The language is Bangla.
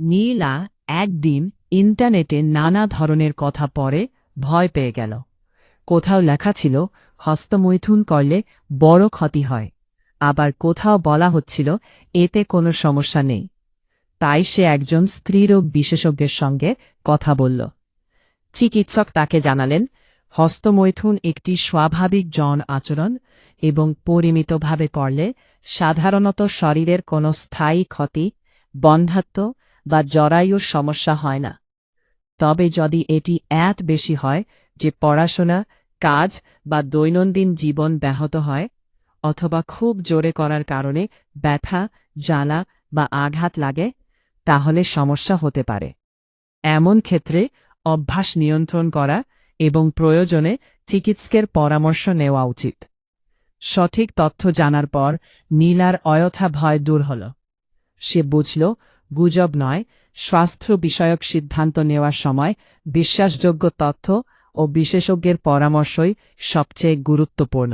নীলা একদিন ইন্টারনেটে নানা ধরনের কথা পড়ে ভয় পেয়ে গেল। কোথাও লেখা ছিল হস্তমৈথুন করলে বড় ক্ষতি হয়, আবার কোথাও বলা হচ্ছিল এতে কোনো সমস্যা নেই। তাই সে একজন স্ত্রীরোগ বিশেষজ্ঞের সঙ্গে কথা বলল। চিকিৎসক তাকে জানালেন হস্তমৈথুন একটি স্বাভাবিক যৌন আচরণ এবং পরিমিতভাবে করলে সাধারণত শরীরের কোনো স্থায়ী ক্ষতি, বন্ধ্যাত্ব বা জরায়ুর সমস্যা হয় না। তবে যদি এটি এত বেশি হয় যে পড়াশোনা, কাজ বা দৈনন্দিন জীবন ব্যাহত হয়, অথবা খুব জোরে করার কারণে ব্যথা, জ্বালা বা আঘাত লাগে, তাহলে সমস্যা হতে পারে। এমন ক্ষেত্রে অভ্যাস নিয়ন্ত্রণ করা এবং প্রয়োজনে চিকিৎসকের পরামর্শ নেওয়া উচিত। সঠিক তথ্য জানার পর নীলার অযথা ভয় দূর হল। সে বুঝল গুজব নয়, স্বাস্থ্য বিষয়ক সিদ্ধান্ত নেওয়ার সময় বিশ্বাসযোগ্য তথ্য ও বিশেষজ্ঞের পরামর্শই সবচেয়ে গুরুত্বপূর্ণ।